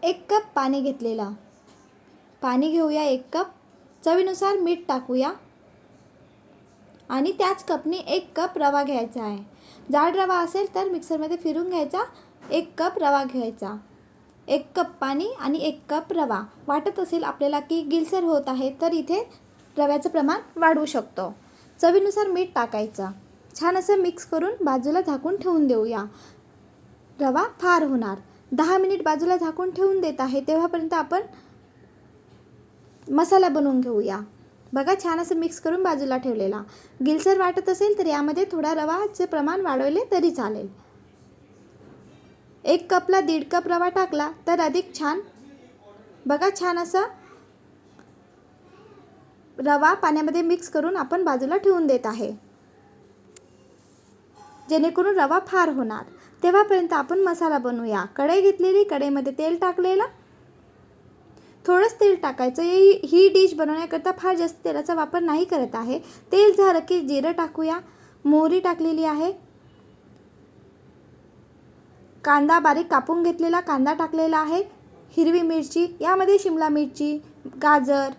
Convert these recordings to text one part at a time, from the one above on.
1 cup पाणी घेतलेला. पाणी घेऊया 1 कप. चवीनुसार मीठ टाकूया आणि त्याच कपने 1 कप रवा घ्यायचा आहे. जाड रवा असेल तर मिक्सरमध्ये फिरून घ्यायचा. 1 कप रवा घ्यायचा. 1 कप पाणी आणि 1 कप रवा. वाटत असेल आपल्याला की गिलसर होत आहे तर इथे रव्याचं प्रमाण वाढवू शकतो. चवीनुसार मीठ टाकायचं. छान असं मिक्स करून बाजूला झाकून ठेवून देऊया. रवा फार होणार. 10 मिनिट बाजूला झाकून ठेवून देत आहे. तेव्हापर्यंत आपण मसाला बनवून घेऊया. बघा छान असं मिक्स करून बाजूला ठेवलेला. गिलसर वाटत असेल तर यामध्ये थोडा रवाचे प्रमाण वाढवले तरी चालेल. 1 कपला 1.5 कप रवा टाकला तर अधिक छान. बघा छान असा रवा पाण्यामध्ये मिक्स करून आपण बाजूला ठेवून देत आहे, जेणेकरून रवा फार होणार. तेव्हापर्यंत आपण मसाला बनवूया. कढई घेतलेली, कढईमध्ये तेल टाकलेलं. थोडंच तेल टाकायचं. ही डिश बनवण्याकरता फार जास्त तेलाचा वापर नाही करत आहे. तेल झालं की जिरं टाकूया. मोहरी टाकलेली आहे. कांदा बारीक कापून घेतलेला कांदा टाकलेला आहे. हिरवी मिरची, यामध्ये शिमला मिरची, गाजर,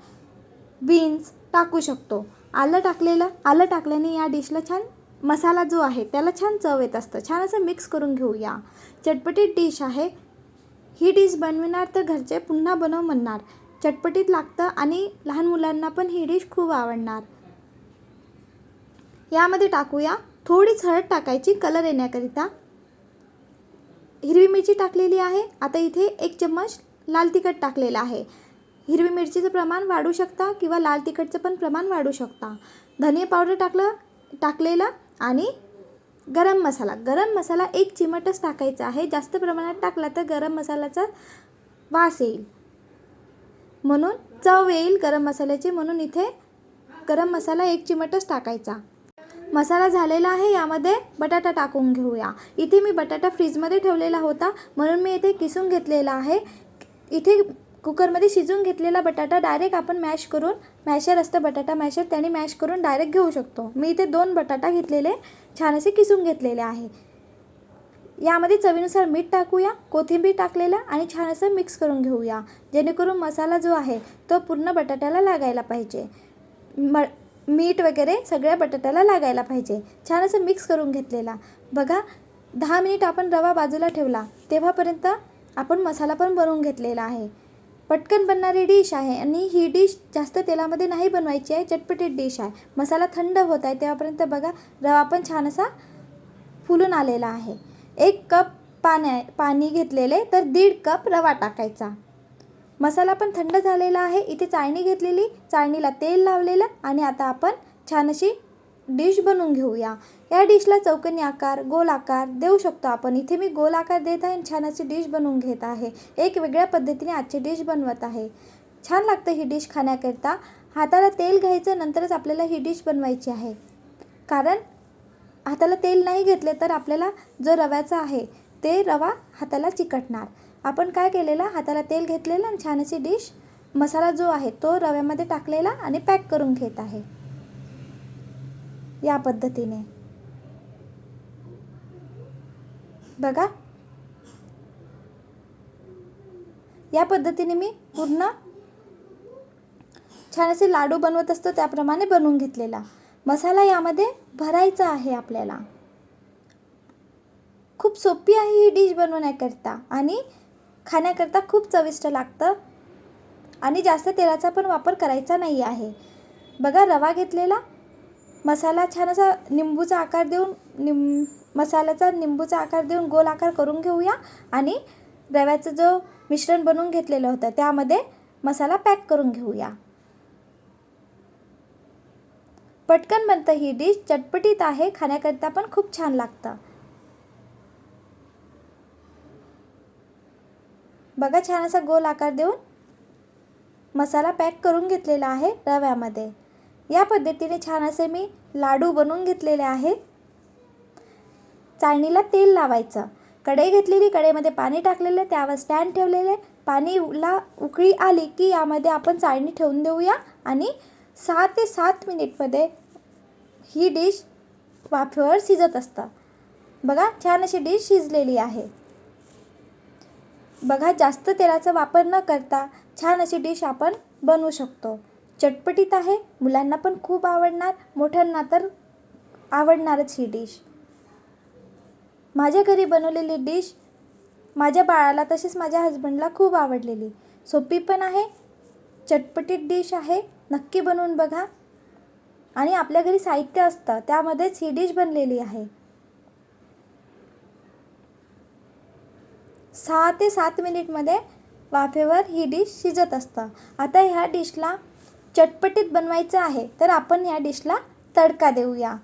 बीन्स टाकू शकतो. आलं टाकलेलं. आलं टाकल्याने या डिशला छान मसाला जो आहे त्याला छान चव येत असतं. छान असं मिक्स करून घेऊया. चटपटीत डिश आहे. ही डिश बनविणार तर घरचे पुन्हा बनव म्हणणार. चटपटीत लागतं आणि लहान मुलांना पण ही डिश खूप आवडणार. यामध्ये टाकूया थोडीच हळद टाकायची कलर येण्याकरिता. हिरवी मिरची टाकलेली आहे. आता इथे 1 चम्मच लाल तिखट टाकलेलं आहे. हिरवी मिरचीचं प्रमाण वाढू शकता किंवा लाल तिखटचं पण प्रमाण वाढू शकता. धनिया पावडर टाकलेला आणि गरम मसाला 1 चिमटच टाकायचा आहे. जास्त प्रमाणात टाकला तर गरम मसाल्याचा वास येईल, म्हणून चव येईल गरम मसाल्याची, म्हणून इथे गरम मसाला 1 चिमटच टाकायचा. मसाला झालेला आहे. यामध्ये बटाटा टाकून घेऊया. इथे मी बटाटा फ्रीजमध्ये ठेवलेला होता म्हणून मी इथे किसून घेतलेला आहे. इथे कुकरमध्ये शिजून घेतलेला बटाटा डायरेक्ट आपण मॅश करून, मॅशर असतं बटाटा मॅशर, त्याने मॅश करून डायरेक्ट घेऊ शकतो. मी इथे 2 बटाटा घेतलेले छान असे किसून घेतलेले आहे. यामध्ये चवीनुसार मीठ टाकूया. कोथिंबीर टाकलेला आणि छान असं मिक्स करून घेऊया, जेणेकरून मसाला जो आहे तो पूर्ण बटाट्याला लागायला पाहिजे. मीठ वगैरे सगळ्या बटाट्याला लागायला पाहिजे. छान असं मिक्स करून घेतलेला. बघा 10 मिनिट आपण रवा बाजूला ठेवला तेव्हापर्यंत आपण मसाला पण बनवून घेतलेला आहे. पटकन बनणारी डिश आहे आणि ही डिश जास्त तेलामध्ये नाही बनवायची आहे. चटपटीत डिश आहे. मसाला थंड होत आहे तेव्हापर्यंत बघा रवा पण छान असा फुलून आलेला आहे. 1 कप पाणी घेतलेले तर 1.5 कप रवा टाकायचा. मसाला पण थंड झालेला आहे. इथे चाळणी घेतलेली, चाळणीला तेल लावलेलं आणि आता आपण छान अशी डिश बनवून घेऊया. या डिशला चौकोनी आकार, गोल आकार देऊ शकतो आपण. इथे मी गोल आकार देत आहे आणि छान अशी डिश बनवून घेत आहे. एक वेगळ्या पद्धतीने आजची डिश बनवत आहे. छान लागतं ही डिश खाण्याकरता. हाताला तेल घ्यायचं, नंतरच आपल्याला ही डिश बनवायची आहे. कारण हाताला तेल नाही घेतले तर आपल्याला जो रव्याचा आहे ते रवा हाताला चिकटणार. आपण काय केलेलं, हाताला तेल घेतलेलं आणि छान अशी डिश मसाला जो आहे तो रव्यामध्ये टाकलेला आणि पॅक करून घेत आहे. या पद्धतीने बघा, या पद्धतीने मी पूर्ण छान असे लाडू बनवत असतो त्याप्रमाणे बनवून घेतलेला. मसाला यामध्ये भरायचा आहे आपल्याला. खूप सोपी आहे ही डिश बनवण्याकरता आणि खाण्याकरता खूप चविष्ट लागतं आणि जास्त तेलाचा पण वापर करायचा नाही आहे. बघा रवा घेतलेला, मसाला छान असा निंबूचा आकार देऊन मसाल्याचा निंबूचा आकार देऊन गोल आकार करून घेऊया आणि रव्याचं जो मिश्रण बनवून घेतलेलं होतं त्यामध्ये मसाला पॅक करून घेऊया. पटकन बनतं ही डिश, चटपटीत आहे, खाण्याकरता पण खूप छान लागतं. बघा छान असा गोल आकार देऊन मसाला पॅक करून घेतलेला आहे रव्यामध्ये. या पद्धतीने छान असे मी लाडू बनवून घेतलेले आहे. चाळणीला तेल लावायचं. कढई घेतलेली, कढईमध्ये पाणी टाकलेलं, त्यावर स्टँड ठेवलेले. पाणीला उकळी आली की यामध्ये आपण चाळणी ठेवून देऊया आणि 6 ते 7 मिनिटमध्ये ही डिश वाफेवर शिजत असतं. बघा छान अशी डिश शिजलेली आहे. बघा, जास्त तेलाचा वापर न करता छान अशी डिश आपण बनवू शकतो. चटपटीत आहे, मुलांना पण खूप आवडणार, मोठ्यांना तर आवडणारच ही डिश. माझ्या घरी बनवलेली डिश माझ्या बाळाला तसेच माझ्या हजबंडला खूप आवडलेली. सोपी पण आहे, चटपटीत डिश आहे. नक्की बनवून बघा. आणि आपल्या घरी साहित्य असतं त्यामध्येच ही डिश बनलेली आहे. 6 ते 7 मिनिटमध्ये वाफेवर ही डिश शिजत असतं. आता ह्या डिशला चटपटीत बनवायचं आहे तर आपण ह्या डिशला तडका देऊया.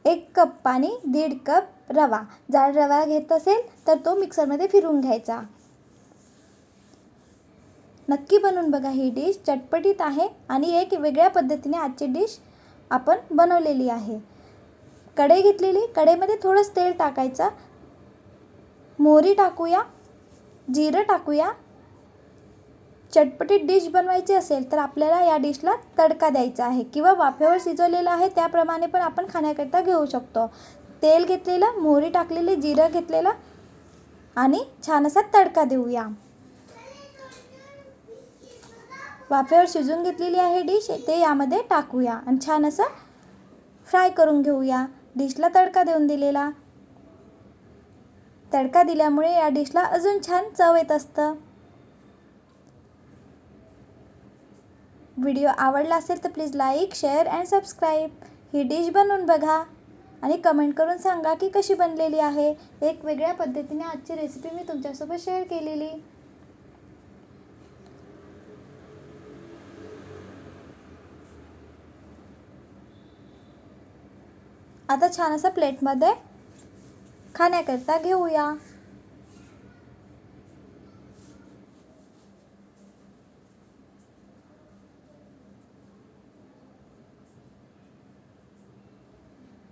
एक कप पाणी, 1.5 कप रवा. जाड रवा घेत असेल तर तो मिक्सरमध्ये फिरवून घ्यायचा. नक्की बनवून बघा ही डिश. चटपटीत आहे आणि एक वेगळ्या पद्धतीने आजची डिश आपण बनवलेली आहे. कढई घेतलेली, कढईमध्ये थोडंसं तेल टाकायचं. मोहरी टाकूया, जिरं टाकूया. चटपटीत डिश बनवायची असेल तर आपल्याला या डिशला तडका द्यायचा आहे किंवा वाफेवर शिजवलेलं आहे त्याप्रमाणे पण आपण खाण्याकरता घेऊ शकतो. तेल घेतलेलं, मोहरी टाकलेली, जिरं घेतलेलं आणि छान असा तडका देऊया. वाफेवर शिजून घेतलेली आहे डिश, ते यामध्ये टाकूया आणि छान असं फ्राय करून घेऊया. डिशला तडका देऊन दिलेला. तडका दिल्यामुळे या डिशला अजून छान चव येत असतं. व्हिडिओ आवडला असेल तर please like, share and subscribe. He dish बनवून बघा आणि कमेंट करून सांगा की कशी बनलेली आहे. एक वेगळ्या पद्धतीने आजची रेसिपी मी तुमच्यासोबत शेअर केलेली. आता छान असं प्लेटमध्ये खाण्याकरता घेऊया.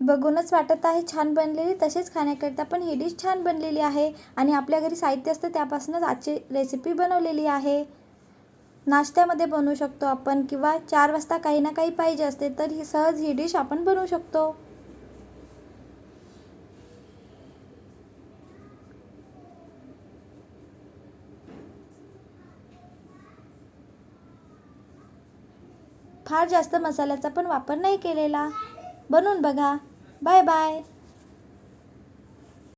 बघूनच वाटत आहे छान बनलेली, तसेच खाण्याकरता पण ही डिश छान बनलेली आहे. आणि आपल्या घरी साहित्य असतं त्यापासूनच आजची रेसिपी बनवलेली आहे. नाश्त्यामध्ये बनवू शकतो आपण किंवा 4 वाजता काही ना काही पाहिजे असते तर ही सहज ही डिश आपण बनवू शकतो. फार जास्त मसाल्याचा पण वापर नाही केलेला. बनवून बघा. Bye bye.